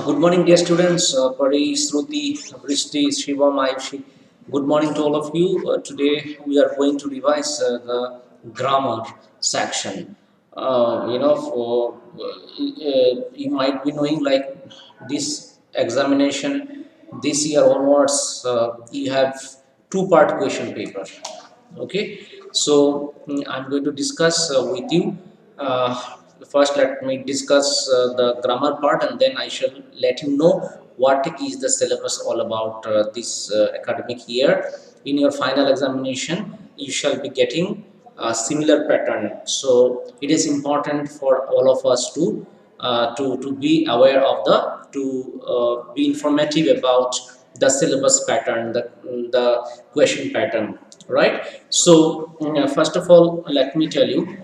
Good morning, dear students. Pari, Shruti, Vrishti, Shivam, Ayushi. Good morning to all of you. Today we are going to revise the grammar section. You might be knowing like this examination this year onwards, you have two-part question paper. Okay, so I'm going to discuss with you. First, let me discuss the grammar part, and then I shall let you know what is the syllabus all about this academic year. In your final examination, you shall be getting a similar pattern. So it is important for all of us to be aware of to be informative about the syllabus pattern, the question pattern, right? So first of all, let me tell you,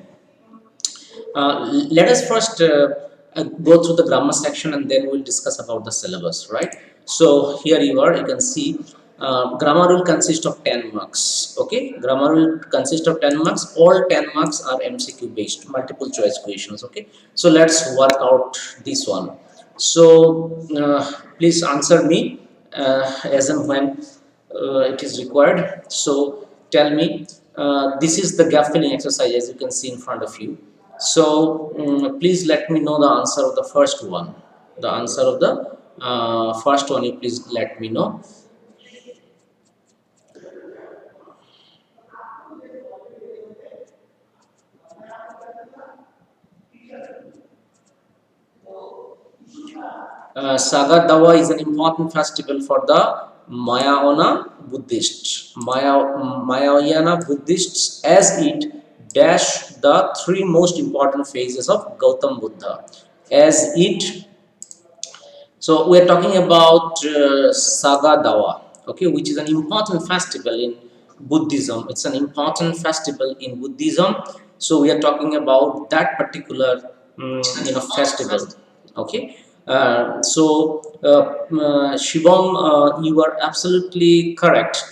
let us first go through the grammar section, and then we'll discuss about the syllabus, right? So here you can see grammar will consist of 10 marks. Okay, grammar will consist of 10 marks. All 10 marks are MCQ based, multiple choice questions. Okay, so let's work out this one. So please answer me as and when it is required. So tell me, this is the gap filling exercise, as you can see in front of you. So please let me know the answer of the first one. The answer of the first one, you please let me know. Saga Dawa is an important festival for the Mayana Buddhists. Mayana Buddhists, as it dash the three most important phases of Gautam Buddha. As it, so we are talking about Saga Dawa, okay, which is an important festival in Buddhism. It's an important festival in Buddhism. So we are talking about that particular festival, okay. Shivam, you are absolutely correct.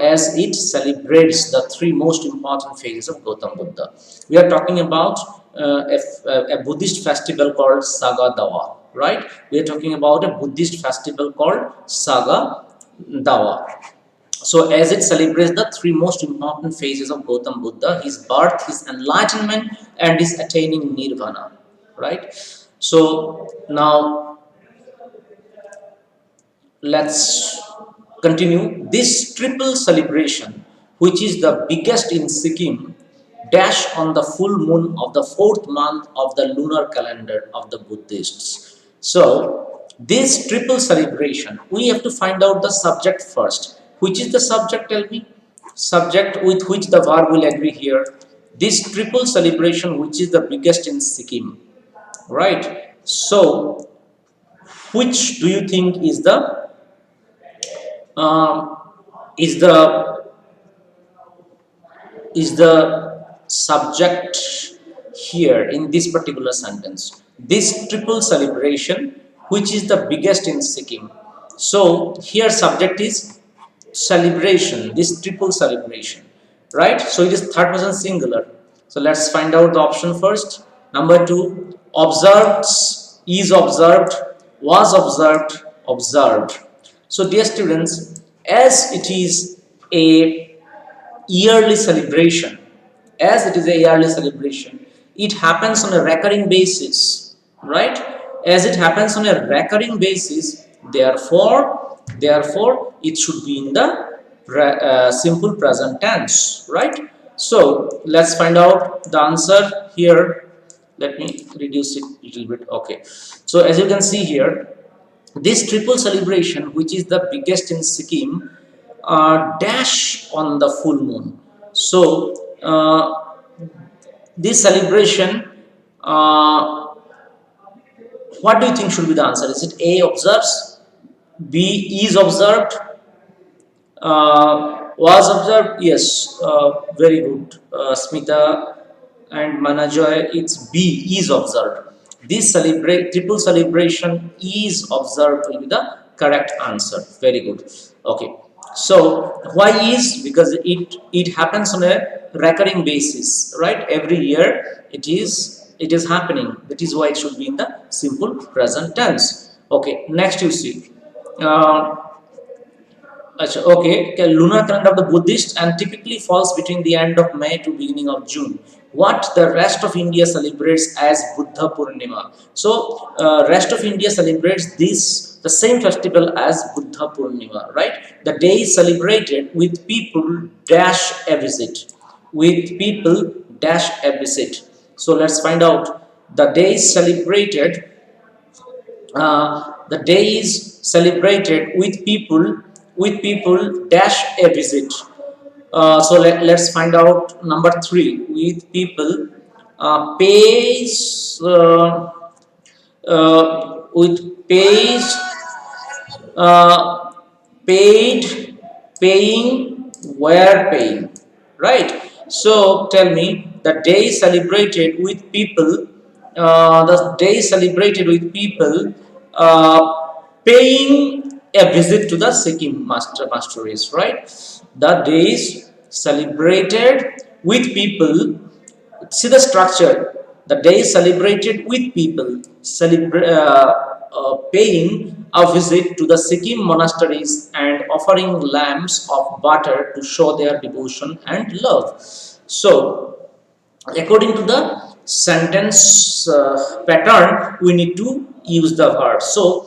As it celebrates the three most important phases of Gautam Buddha. We are talking about a Buddhist festival called Saga Dawa, right? We are talking about a Buddhist festival called Saga Dawa. So as it celebrates the three most important phases of Gautam Buddha, his birth, his enlightenment, and his attaining nirvana, right? So now let's continue. This triple celebration, which is the biggest in Sikkim, dash on the full moon of the fourth month of the lunar calendar of the Buddhists. So this triple celebration, we have to find out the subject first. Which is the subject, tell me? Subject with which the verb will agree here. This triple celebration, which is the biggest in Sikkim, right? So which do you think is the subject here in this particular sentence? This triple celebration, which is the biggest in Sikkim. So here subject is celebration, this triple celebration, right? So it is third person singular. So let's find out the option first. Number 2, observed, is observed, was observed, observed. So dear students, as it is a yearly celebration, it happens on a recurring basis, right? As it happens on a recurring basis, therefore it should be in the simple present tense, right? So let's find out the answer here. Let me reduce it a little bit. Okay, so as you can see here, this triple celebration, which is the biggest in Sikkim, dash on the full moon. So this celebration, what do you think should be the answer? Is it A, observes, B, is observed, was observed? Yes, very good, Smita and Manajoy. It's B, is observed. This triple celebration is observed will be the correct answer. Very good. Okay. So why is? Because it happens on a recurring basis, right? Every year it is happening. That is why it should be in the simple present tense. Okay, next you see. Uh, okay, lunar calendar of the Buddhist and typically falls between the end of May to beginning of June. What the rest of India celebrates as Buddha Purnima. So, rest of India celebrates this the same festival as Buddha Purnima, right? The day is celebrated with people dash a visit, with people dash a visit. So let's find out. The day is celebrated the day is celebrated with people dash a visit. So let's find out number three with people pays with pays uh, paid paying were paying, right? So tell me, the day is celebrated with people the day is celebrated with people uh, paying a visit to the Sikkim masteries, right? The day is celebrated with people. See the structure. The day is celebrated with people paying a visit to the Sikkim monasteries and offering lamps of butter to show their devotion and love. So, according to the sentence pattern, we need to use the verb. So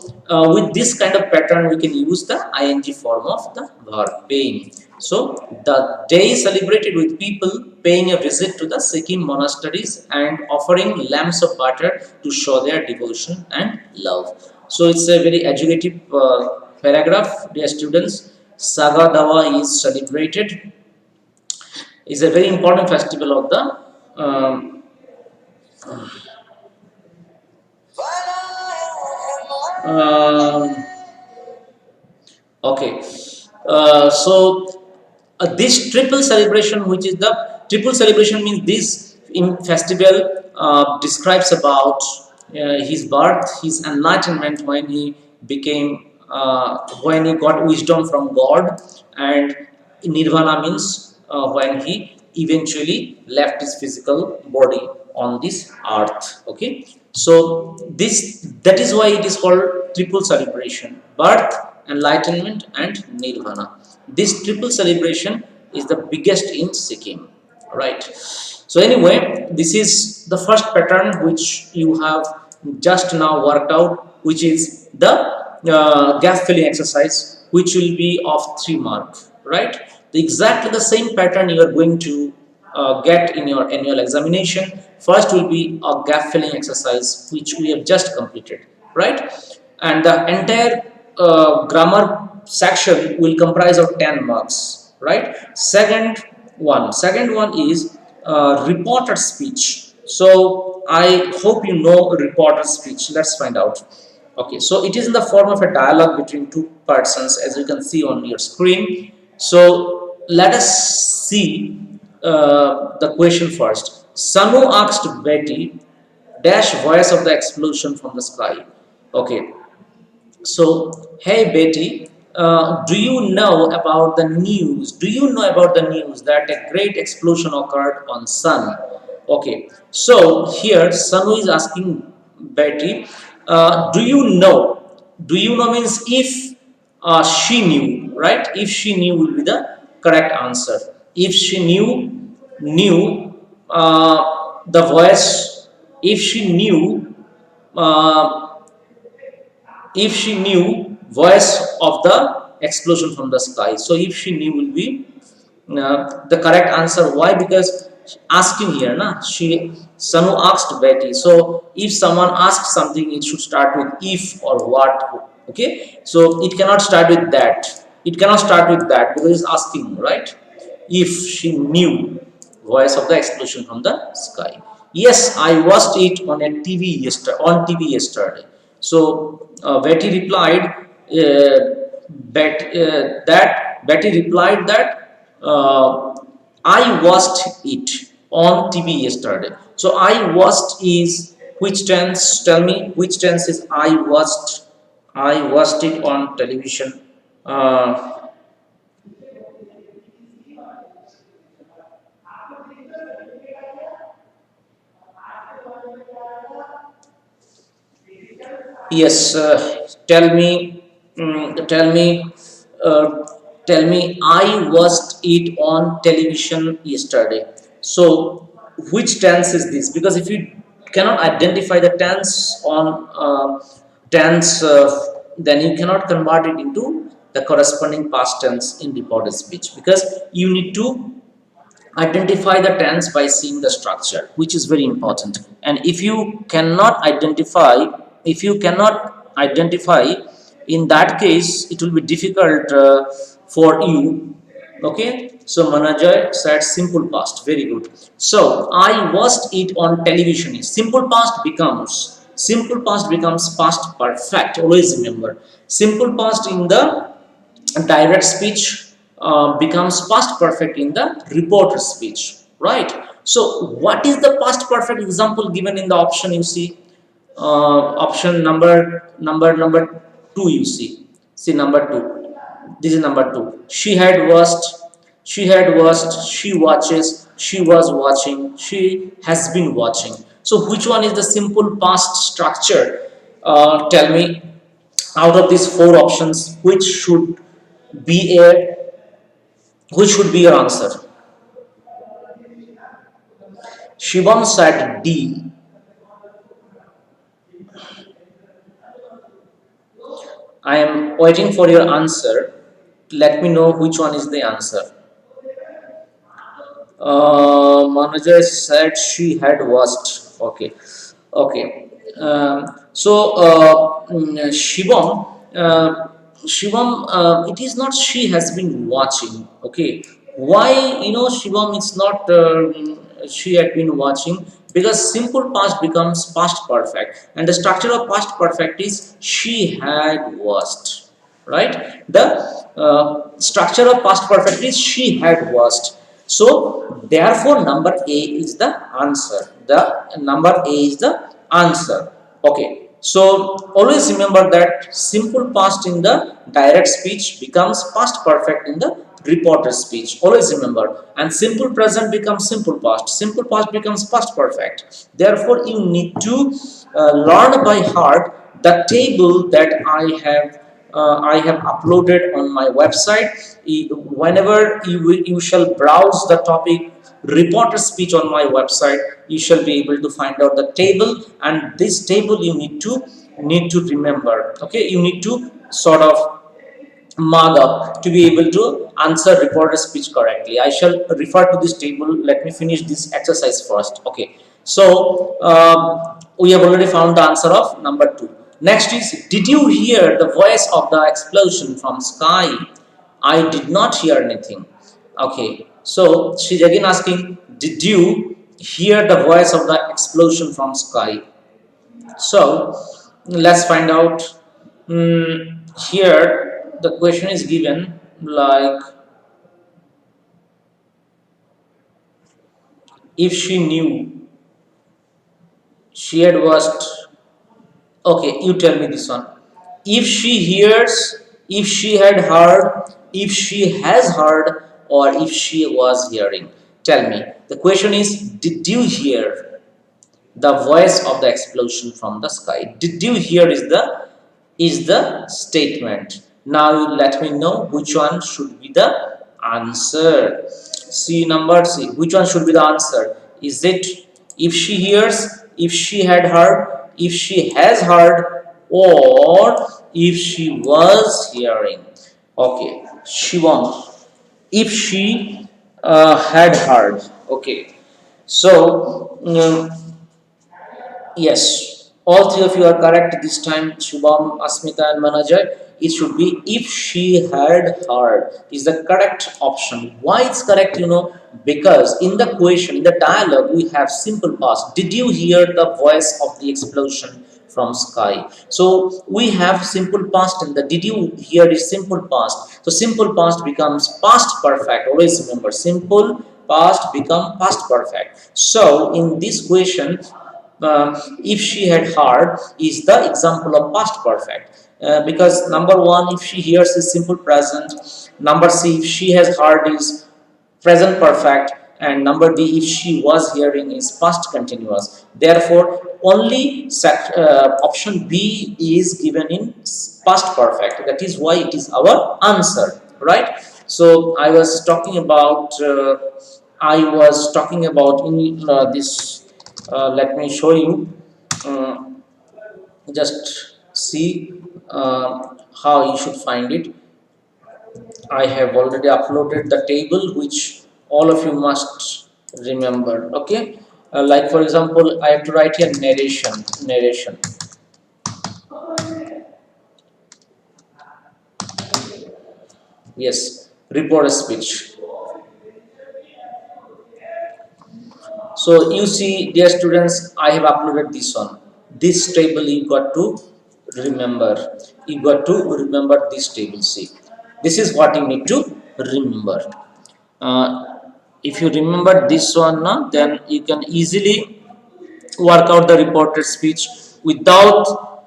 with this kind of pattern we can use the ing form of the verb paying. So the day is celebrated with people paying a visit to the Sikkim monasteries and offering lamps of butter to show their devotion and love. So it's a very educative paragraph, dear students. Saga Dawa is celebrated, is a very important festival of the um, okay. This triple celebration, which is the triple celebration, means this in festival describes about his birth, his enlightenment when he became when he got wisdom from God, and nirvana means when he eventually left his physical body on this earth. Okay, so this that is why it is called triple celebration: birth, enlightenment, and nirvana. This triple celebration is the biggest in Sikkim, right? So anyway, this is the first pattern which you have just now worked out, which is the gap filling exercise, which will be of 3 mark, right? Exactly the same pattern you are going to get in your annual examination. First will be a gap filling exercise, which we have just completed, right? And the entire grammar section will comprise of 10 marks, right? Second one is reported speech. So I hope you know reported speech. Let's find out. Okay, so it is in the form of a dialogue between two persons, as you can see on your screen. So let us see the question first. Sanu asked Betty, dash voice of the explosion from the sky. Okay, so, hey Betty, do you know about the news? Do you know about the news that a great explosion occurred on Sun? Okay, so here Sanu is asking Betty, do you know? Do you know means if she knew, right? If she knew will be the correct answer. If she knew the voice, if she knew uh, if she knew voice of the explosion from the sky. So if she knew will be the correct answer. Why? Because asking here na she Sanu asked Betty. So if someone asks something, it should start with if or what. Okay, so it cannot start with that. It cannot start with that because it's asking, right? If she knew voice of the explosion from the sky. Yes, I watched it on a TV yesterday. So Betty replied that Betty replied that I watched it on TV yesterday. So I watched is which tense? Tell me which tense is I watched. I watched it on television. Uh, yes, Tell me, mm, tell me, uh, tell me. I watched it on television yesterday. So, which tense is this? Because if you cannot identify the tense on tense, then you cannot convert it into the corresponding past tense in reported speech. Because you need to identify the tense by seeing the structure, which is very important. And if you cannot identify, in that case it will be difficult for you. Okay, so Manager said simple past, very good. So I watched it on television. Simple past becomes past perfect. Always remember, simple past in the direct speech becomes past perfect in the reported speech, right? So what is the past perfect example given in the option? You see, option number two. You see number two. This is number two. She had watched, she watches, she was watching, she has been watching. So which one is the simple past structure? Tell me, out of these four options, be a which should be your answer? Shivam said D. I am waiting for your answer. Let me know which one is the answer. Manager said she had watched. Okay, okay. Shivam, it is not she has been watching. Okay, why, Shivam? It's not she had been watching, because simple past becomes past perfect, and the structure of past perfect is she had watched. Right? The structure of past perfect is she had watched. So therefore number A is the answer. The number A is the answer. Okay. So always remember that simple past in the direct speech becomes past perfect in the reported speech. Always remember. And simple present becomes simple past. Simple past becomes past perfect. Therefore you need to learn by heart the table that I have uploaded on my website. Whenever you shall browse the topic reporter speech on my website, you shall be able to find out the table, and this table you need to remember. Okay, you need to sort of mug up to be able to answer reporter speech correctly. I shall refer to this table. Let me finish this exercise first. Okay, so we have already found the answer of number two. Next is, did you hear the voice of the explosion from sky? I did not hear anything. Okay, so she's again asking, did you hear the voice of the explosion from sky? So let's find out. Here the question is given like, if she knew, she had watched. Okay, you tell me this one. If she hears, if she had heard, if she has heard, or if she was hearing. Tell me. The question is, did you hear the voice of the explosion from the sky? Did you hear is the statement. Now let me know which one should be the answer. C, number C. Which one should be the answer? Is it if she hears, if she had heard, if she has heard, or if she was hearing? Okay, Shivam. If she had heard. Okay, so yes, all three of you are correct this time, Shubham, Asmita, and Manager. It should be if she had heard is the correct option. Why it's correct, because in the question, in the dialogue, we have simple past. Did you hear the voice of the explosion from sky? So we have simple past, and the did you hear is simple past. So simple past becomes past perfect. Always remember, simple past become past perfect. So in this question, if she had heard is the example of past perfect, because number one, if she hears is simple present. Number C, if she has heard is present perfect. and number D, if she was hearing, is past continuous. Therefore, only option B is given in past perfect. That is why it is our answer, right? So I was talking about in this. Let me show you. Uh, just see how you should find it. I have already uploaded the table which all of you must remember. Okay, like for example, I have to write here narration. Yes, report speech. So you see, dear students, I have uploaded this one. This table you got to remember. You got to remember this table. See, this is what you need to remember. Uh, if you remember this one, then you can easily work out the reported speech without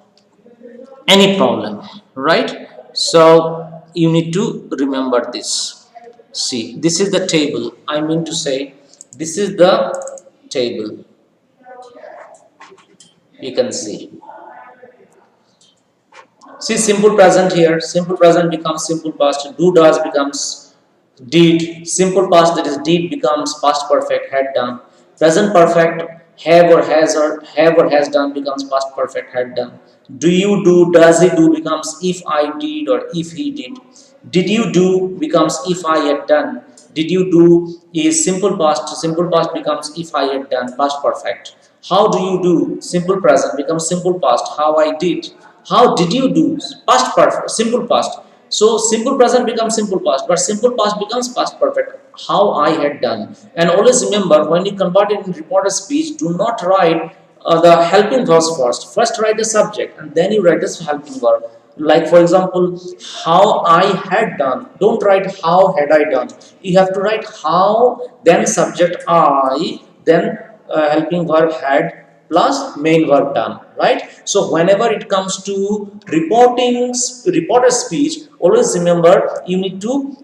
any problem, right? So you need to remember this. See, this is the table. I mean to say, this is the table. You can see. See, simple present here. Simple present becomes simple past. Do does becomes did. Simple past, that is did, becomes past perfect, had done. Present perfect, have or has done, becomes past perfect, had done. Do you do, does he do, becomes if I did or if he did. Did you do becomes if I had done. Did you do is simple past. Simple past becomes if I had done, past perfect. How do you do? Simple present becomes simple past. How I did. How did you do? Past perfect. Simple past. So simple present becomes simple past, but simple past becomes past perfect. How I had done. And always remember, when you convert it in reported speech, do not write the helping verbs first. First write the subject and then you write the helping verb. Like for example, how I had done. Don't write how had I done. You have to write how, then subject I, then helping verb had plus main verb done, right? So whenever it comes to reported speech, always remember you need to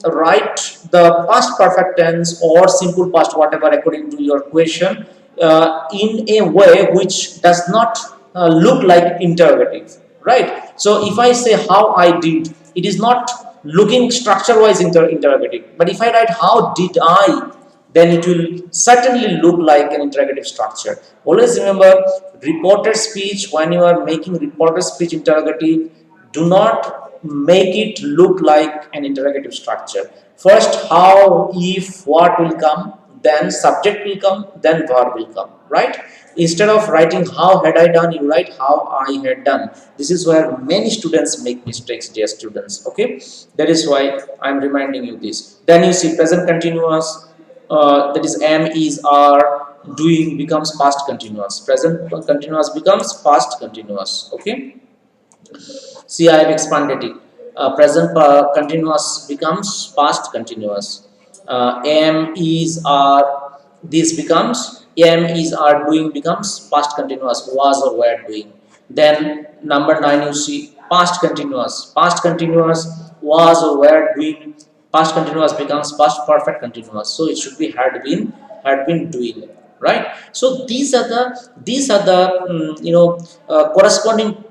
write the past perfect tense or simple past, whatever according to your question, in a way which does not look like interrogative, right? So if I say how I did, it is not looking structure wise interrogative, but if I write how did I, then it will certainly look like an interrogative structure. Always remember, reported speech, when you are making reported speech interrogative, do not make it look like an interrogative structure. First, how, if, what will come, then subject will come, then verb will come, right? Instead of writing how had I done, you write how I had done. This is where many students make mistakes, dear students. Okay, that is why I am reminding you this. Then you see present continuous, that is am, is, are, doing becomes past continuous. Present continuous becomes past continuous. Okay. See, I have expanded it. Present continuous becomes past continuous. Am, is, are, this becomes am, is, are, doing becomes past continuous, was or were doing. Then number 9, you see past continuous. Past continuous, was or were doing. Past continuous becomes past perfect continuous. So it should be had been doing, right? So these are the corresponding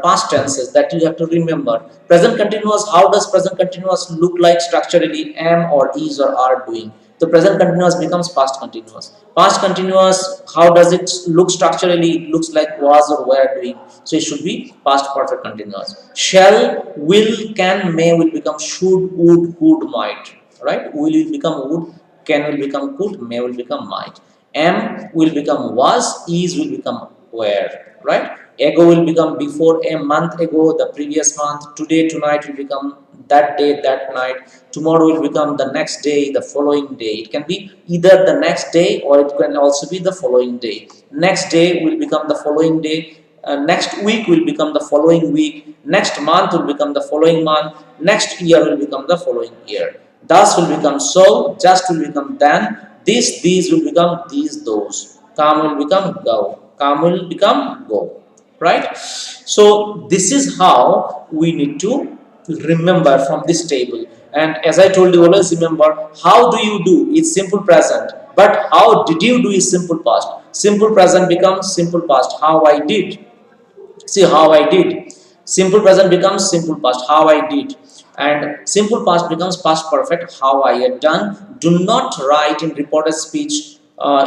past tenses that you have to remember. Present continuous, how does present continuous look like structurally? Am or is or are doing. The present continuous becomes past continuous. Past continuous, how does it look structurally? It looks like was or were doing. So it should be past perfect continuous. Shall, will, can, may will become should, would, might. Right? Will become would, can will become could, may will become might. Am will become was, is will become were. Right? Ago will become before, a month ago, the previous month. Today, tonight will become that day, that night. Tomorrow will become the next day, the following day. It can be either the next day or it can also be the following day. Next day will become the following day. Next week will become the following week. Next month will become the following month. Next year will become the following year. Thus will become so. Just will become then. This, these will become these, those. Come will become go. Come will become go. Right? So this is how we need to remember from this table. And as I told you, always remember, how do you do is simple present, but how did you do is simple past. Simple present becomes simple past, how I did. See, how I did. Simple present becomes simple past, how I did. And simple past becomes past perfect, how I had done. Do not write in reported speech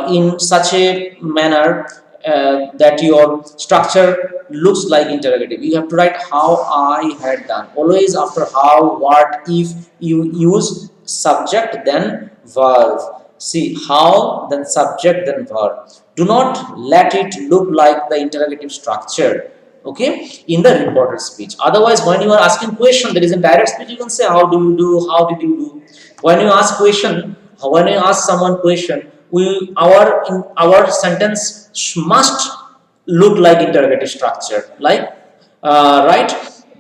in such a manner that your structure looks like interrogative. You have to write how I had done. Always after how, what, if, you use subject then verb. See, how then subject then verb. Do not let it look like the interrogative structure, okay, in the reported speech. Otherwise, when you are asking question, there is a direct speech, you can say how do you do, how did you do. When you ask question, when you ask someone question, we our sentence must look like interrogative structure, like right.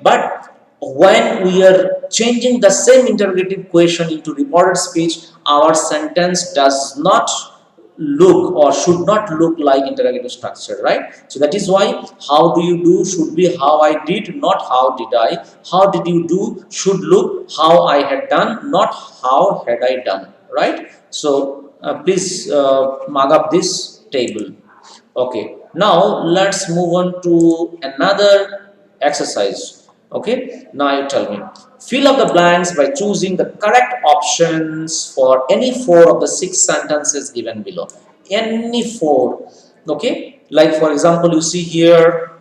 But when we are changing the same interrogative question into reported speech, our sentence does not look or should not look like interrogative structure, right? So that is why how do you do should be how I did, not how did I. How did you do should look how I had done, not how had I done, right? So please mark up this table. Okay, now let's move on to another exercise. Okay, now you tell me. Fill up the blanks by choosing the correct options for any four of the six sentences given below. Any four. Okay, like for example, you see here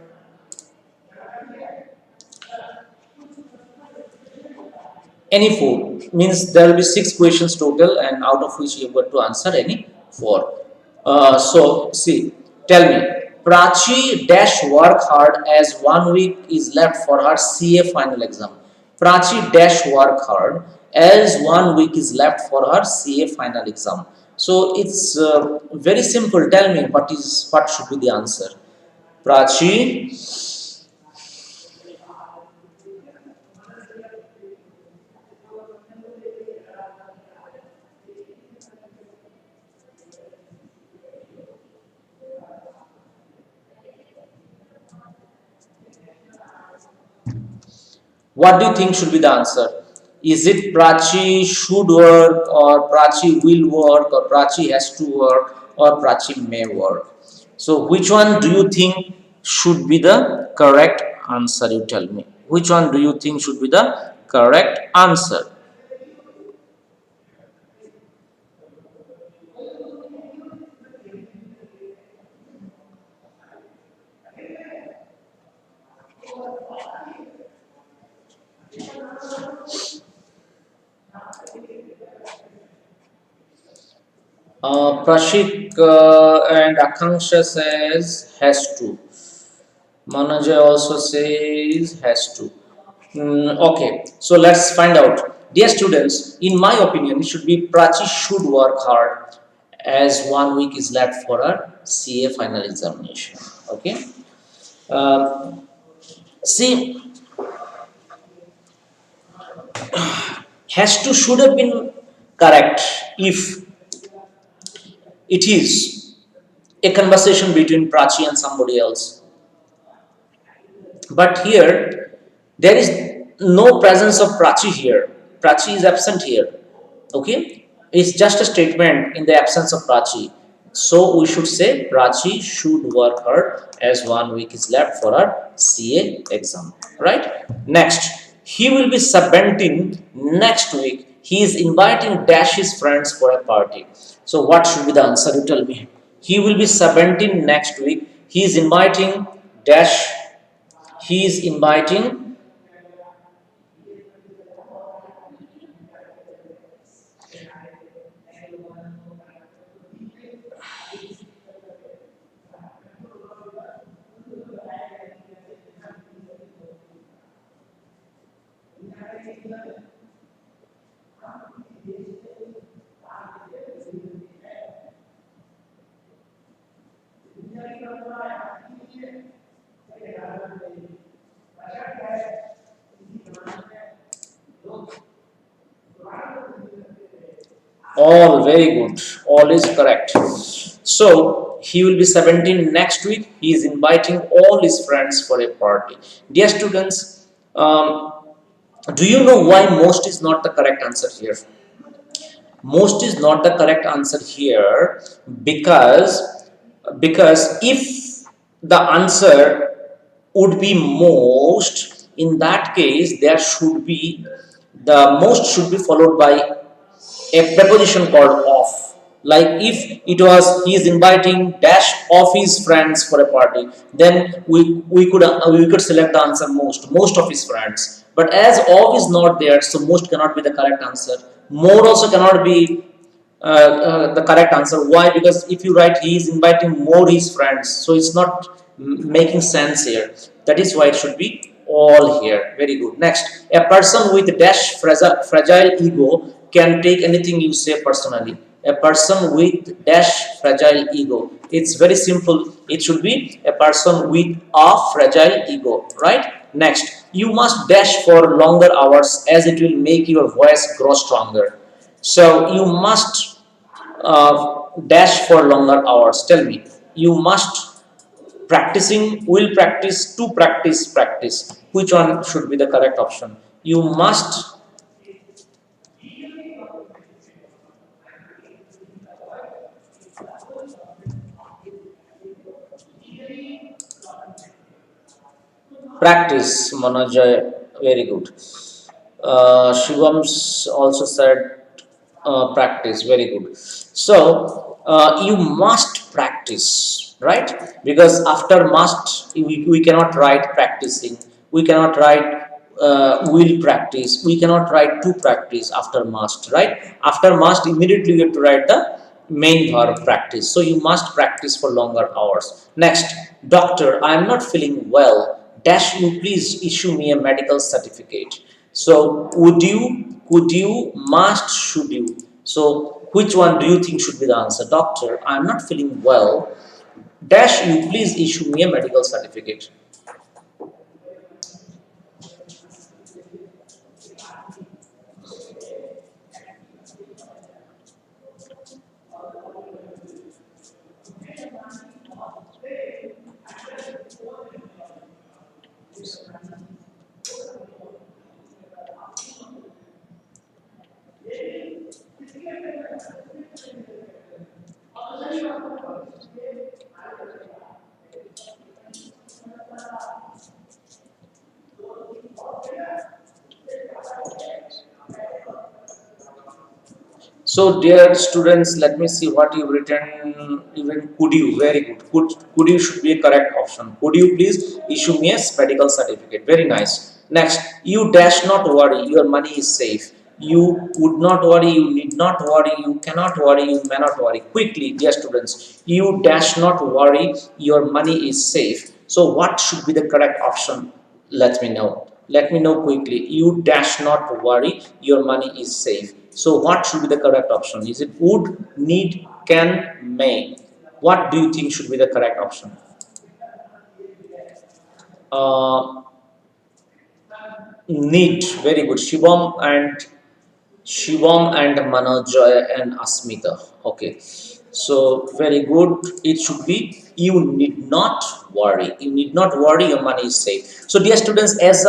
any four means there will be six questions total, and out of which you have got to answer any four. So see, tell me, Prachi dash work hard as 1 week is left for her CA final exam. Prachi dash work hard as 1 week is left for her CA final exam. So it's very simple. Tell me what should be the answer. Prachi, what do you think should be the answer? Is it Prachi should work, or Prachi will work, or Prachi has to work, or Prachi may work? So which one do you think should be the correct answer? You tell me. Which one do you think should be the correct answer? Prashik and Akanksha says has to. Manager also says has to. Okay, so let's find out. Dear students, in my opinion, it should be Prachi should work hard as 1 week is left for her CA final examination. Okay. Um, See, has to should have been correct if it is a conversation between Prachi and somebody else. But here, there is no presence of Prachi here. Prachi is absent here. Okay? It's just a statement in the absence of Prachi. So we should say Prachi should work hard as 1 week is left for her CA exam. Right? Next, he will be 17 next week. He is inviting Dash his friends for a party. So what should be the answer? You tell me. He will be 17 next week. He is inviting Dash, he is inviting all. Very good, all is correct. So he will be 17 next week. He is inviting all his friends for a party. Dear students, Do you know why most is not the correct answer here? Most is not the correct answer here because if the answer would be most, in that case there should be, the most should be followed by a preposition called of. Like if it was he is inviting dash of his friends for a party, then we could select the answer most of his friends. But as of is not there, so most cannot be the correct answer. More also cannot be the correct answer. Why? Because if you write he is inviting more his friends, so it's not making sense here. That is why it should be all here. Very good. Next, a person with dash fragile ego can take anything you say personally. A person with dash fragile ego, it's very simple. It should be a person with a fragile ego, right? Next, you must dash for longer hours as it will make your voice grow stronger. So you must dash for longer hours. Tell me, you must practicing, will practice, to practice, which one should be the correct option? You must practice, Manoj. Very good. Shivam's also said practice. Very good. So you must practice, right? Because after must, we cannot write practicing. We cannot write will practice. We cannot write to practice after must, right? After must, immediately we have to write the main verb practice. So you must practice for longer hours. Next, doctor, I am not feeling well. Dash you please issue me a medical certificate. So could you, must, should you? So which one do you think should be the answer? Doctor, I am not feeling well. Dash you please issue me a medical certificate. So, dear students, let me see what you've written. Even could you? Very good. Could you should be a correct option. Could you please issue me a medical certificate? Very nice. Next, you dash not worry. Your money is safe. You would not worry. You need not worry. You cannot worry. You may not worry. Quickly, dear students, you dash not worry. Your money is safe. So, what should be the correct option? Let me know. Let me know quickly. You dash not worry. Your money is safe. So what should be the correct option? Is it would, need, can, may? What do you think should be the correct option? Uh, need. Very good. Shivam and Manoj and Asmita. Okay. So very good. It should be you need not worry. You need not worry. Your money is safe. So dear students, as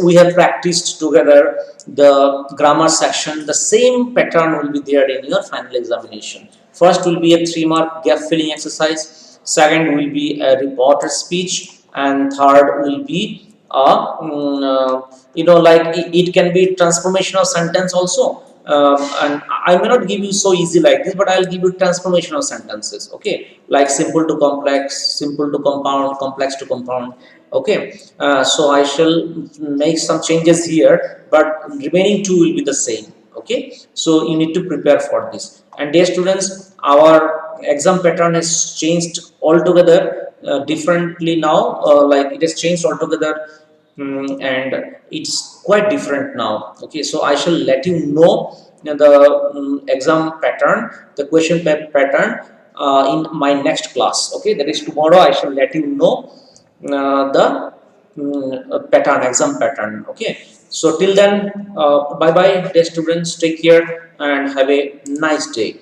we have practiced together the grammar section, the same pattern will be there in your final examination. First will be a 3-mark gap filling exercise. Second will be a reporter speech, and third will be like it can be transformational sentence also. And I may not give you so easy like this, but I'll give you transformational sentences. Okay, like simple to complex, simple to compound, complex to compound. Okay, so I shall make some changes here, but remaining two will be the same. Okay, so you need to prepare for this. And dear students, our exam pattern has changed altogether differently now. Like it has changed altogether, and it's quite different now. Okay, so I shall let you know the exam pattern, the question pattern in my next class. Okay, that is tomorrow. I shall let you know the pattern, exam pattern. Okay, so till then, bye bye dear students, take care and have a nice day.